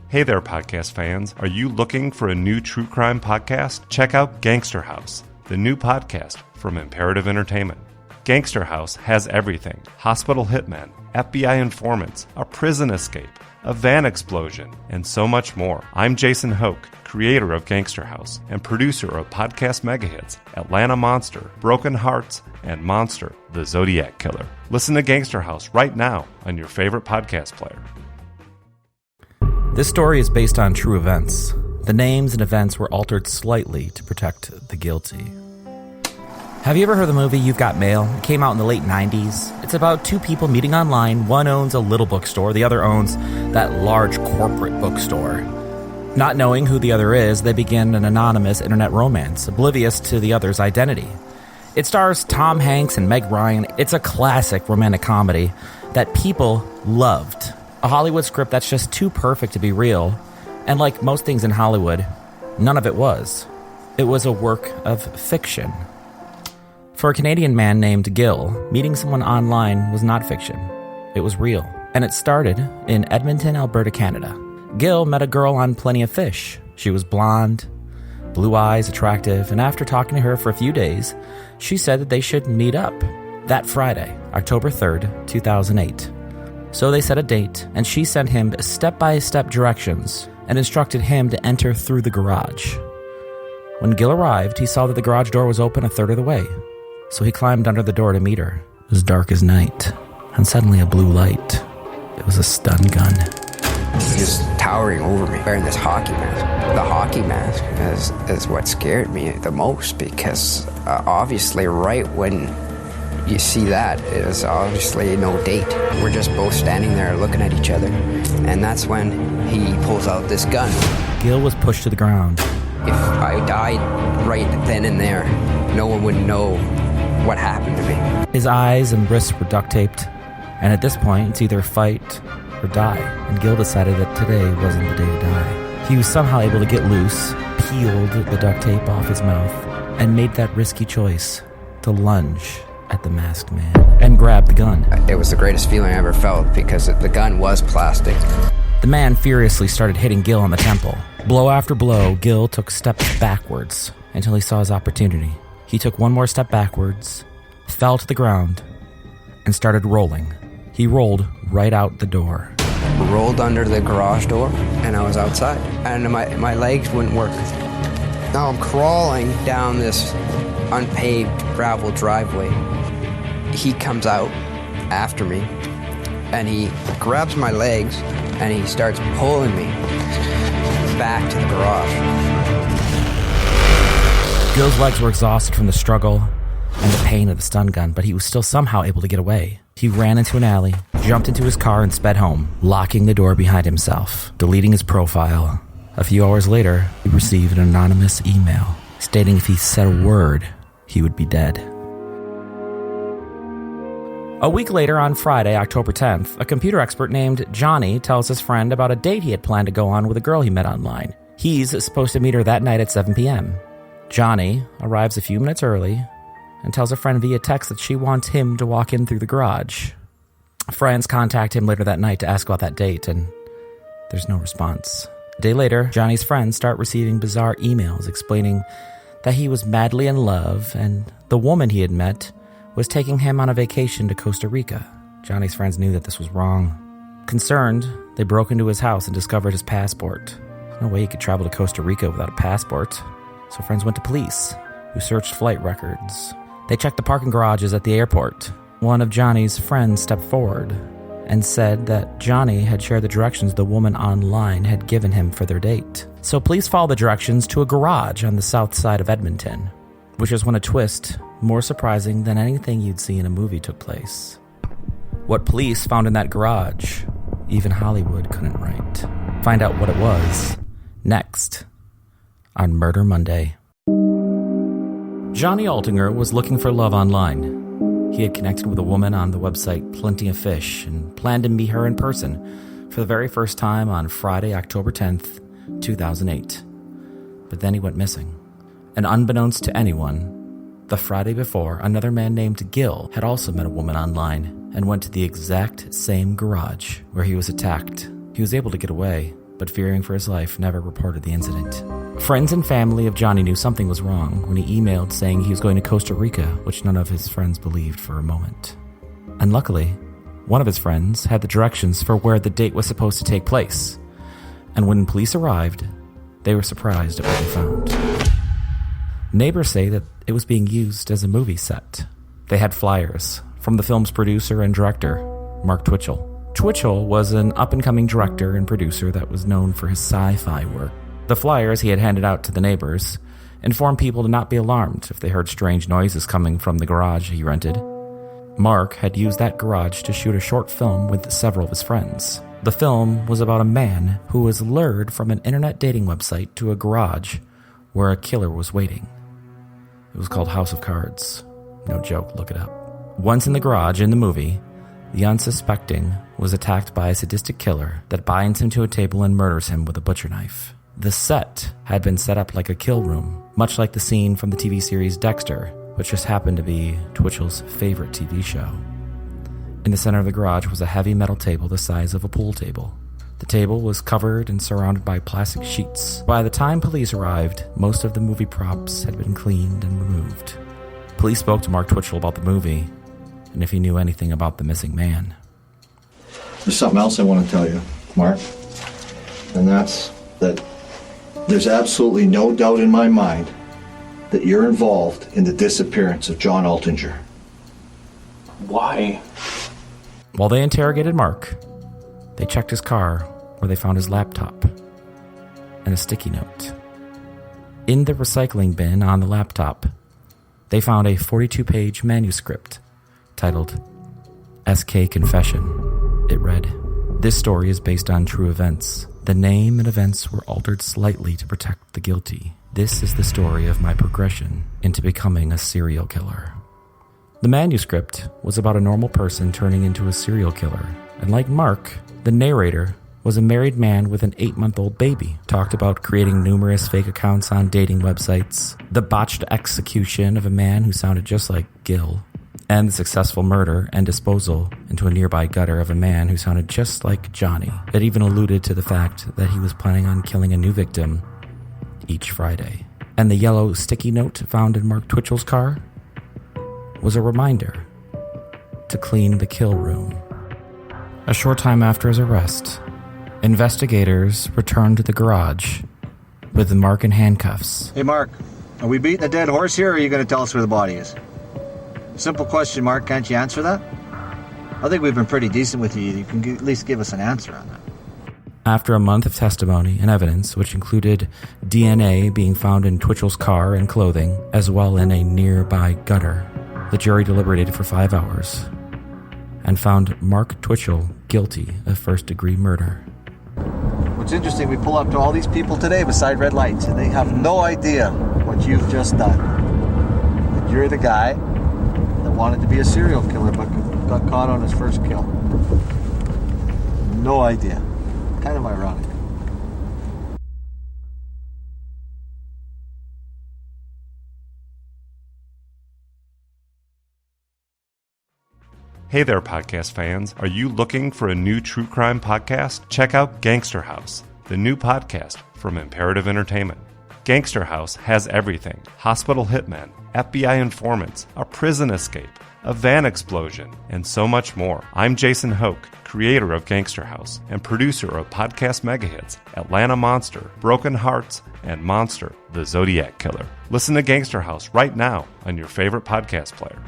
Hey there, podcast fans. Are you looking for a new true crime podcast? Check out Gangster House, the new podcast from Imperative Entertainment. Gangster House has everything: hospital hitmen, FBI informants, a prison escape, a van explosion, and so much more. I'm Jason Hoke, creator of Gangster House and producer of podcast megahits Atlanta Monster, Broken Hearts, and Monster, the Zodiac Killer. Listen to Gangster House right now on your favorite podcast player. This story is based on true events. The names and events were altered slightly to protect the guilty. Have you ever heard the movie You've Got Mail? It came out in the late 90s. It's about two people meeting online. One owns a little bookstore. The other owns that large corporate bookstore. Not knowing who the other is, they begin an anonymous internet romance, oblivious to the other's identity. It stars Tom Hanks and Meg Ryan. It's a classic romantic comedy that people loved. A Hollywood script that's just too perfect to be real. And like most things in Hollywood, none of it was. It was a work of fiction. For a Canadian man named Gil, meeting someone online was not fiction. It was real. And it started in Edmonton, Alberta, Canada. Gil met a girl on Plenty of Fish. She was blonde, blue eyes, attractive, and after talking to her for a few days, she said that they should meet up that Friday, October 3rd, 2008. So they set a date, and she sent him step-by-step directions and instructed him to enter through the garage. When Gil arrived, he saw that the garage door was open a third of the way. So he climbed under the door to meet her. It was dark as night, and suddenly a blue light. It was a stun gun. He was towering over me, wearing this hockey mask. The hockey mask is what scared me the most, because obviously right when you see that, it was obviously no date. We're just both standing there looking at each other, and that's when he pulls out this gun. Gil was pushed to the ground. If I died right then and there, no one would know what happened to me. His eyes and wrists were duct taped, and at this point, it's either fight or die. And Gil decided that today wasn't the day to die. He was somehow able to get loose, peeled the duct tape off his mouth, and made that risky choice to lunge at the masked man and grab the gun. It was the greatest feeling I ever felt, because the gun was plastic. The man furiously started hitting Gil on the temple. Blow after blow, Gil took steps backwards until he saw his opportunity. He took one more step backwards, fell to the ground, and started rolling. He rolled right out the door. Rolled under the garage door, and I was outside. And my legs wouldn't work. Now I'm crawling down this unpaved gravel driveway. He comes out after me, and he grabs my legs, and he starts pulling me back to the garage. Gil's legs were exhausted from the struggle and the pain of the stun gun, but he was still somehow able to get away. He ran into an alley, jumped into his car, and sped home, locking the door behind himself, deleting his profile. A few hours later, he received an anonymous email stating if he said a word, he would be dead. A week later, on Friday, October 10th, a computer expert named Johnny tells his friend about a date he had planned to go on with a girl he met online. He's supposed to meet her that night at 7 p.m. Johnny arrives a few minutes early and tells a friend via text that she wants him to walk in through the garage. Friends contact him later that night to ask about that date, and there's no response. A day later, Johnny's friends start receiving bizarre emails explaining that he was madly in love and the woman he had met was taking him on a vacation to Costa Rica. Johnny's friends knew that this was wrong. Concerned, they broke into his house and discovered his passport. There's no way he could travel to Costa Rica without a passport. So friends went to police, who searched flight records. They checked the parking garages at the airport. One of Johnny's friends stepped forward and said that Johnny had shared the directions the woman online had given him for their date. So police followed the directions to a garage on the south side of Edmonton, which is when a twist more surprising than anything you'd see in a movie took place. What police found in that garage, even Hollywood couldn't write. Find out what it was next on Murder Monday. Johnny Altinger was looking for love online. He had connected with a woman on the website Plenty of Fish and planned to meet her in person for the very first time on Friday, October 10th, 2008. But then he went missing. And unbeknownst to anyone, the Friday before, another man named Gil had also met a woman online and went to the exact same garage where he was attacked. He was able to get away, but fearing for his life, never reported the incident. Friends and family of Johnny knew something was wrong when he emailed saying he was going to Costa Rica, which none of his friends believed for a moment. And luckily, one of his friends had the directions for where the date was supposed to take place, and when police arrived, they were surprised at what they found. Neighbors say that it was being used as a movie set. They had flyers from the film's producer and director, Mark Twitchell. Twitchell was an up-and-coming director and producer that was known for his sci-fi work. The flyers he had handed out to the neighbors informed people to not be alarmed if they heard strange noises coming from the garage he rented. Mark had used that garage to shoot a short film with several of his friends. The film was about a man who was lured from an internet dating website to a garage where a killer was waiting. It was called House of Cards. No joke, look it up. Once in the garage in the movie, the unsuspecting was attacked by a sadistic killer that binds him to a table and murders him with a butcher knife. The set had been set up like a kill room, much like the scene from the TV series Dexter, which just happened to be Twitchell's favorite TV show. In the center of the garage was a heavy metal table the size of a pool table. The table was covered and surrounded by plastic sheets. By the time police arrived, most of the movie props had been cleaned and removed. Police spoke to Mark Twitchell about the movie, and if he knew anything about the missing man. There's something else I want to tell you, Mark, and that's that there's absolutely no doubt in my mind that you're involved in the disappearance of John Altinger. Why? While they interrogated Mark, they checked his car where they found his laptop and a sticky note. In the recycling bin on the laptop, they found a 42-page manuscript titled SK Confession. It read, "This story is based on true events. The name and events were altered slightly to protect the guilty. This is the story of my progression into becoming a serial killer." The manuscript was about a normal person turning into a serial killer, and like Mark, the narrator was a married man with an 8-month-old baby. Talked about creating numerous fake accounts on dating websites, the botched execution of a man who sounded just like Gil, and the successful murder and disposal into a nearby gutter of a man who sounded just like Johnny. It even alluded to the fact that he was planning on killing a new victim each Friday. And the yellow sticky note found in Mark Twitchell's car was a reminder to clean the kill room. A short time after his arrest, investigators returned to the garage with Mark in handcuffs. Hey, Mark, are we beating a dead horse here, or are you going to tell us where the body is? Simple question, Mark. Can't you answer that? I think we've been pretty decent with you. You can at least give us an answer on that. After a month of testimony and evidence, which included DNA being found in Twitchell's car and clothing, as well in a nearby gutter, the jury deliberated for 5 hours and found Mark Twitchell guilty of first-degree murder. What's interesting, we pull up to all these people today beside red lights, and they have no idea what you've just done. That you're the guy that wanted to be a serial killer but got caught on his first kill. No idea. Kind of ironic. Hey there, podcast fans. Are you looking for a new true crime podcast? Check out Gangster House, the new podcast from Imperative Entertainment. Gangster House has everything: hospital hitmen, FBI informants, a prison escape, a van explosion, and so much more. I'm Jason Hoke, creator of Gangster House and producer of podcast megahits Atlanta Monster, Broken Hearts, and Monster, the Zodiac Killer. Listen to Gangster House right now on your favorite podcast player.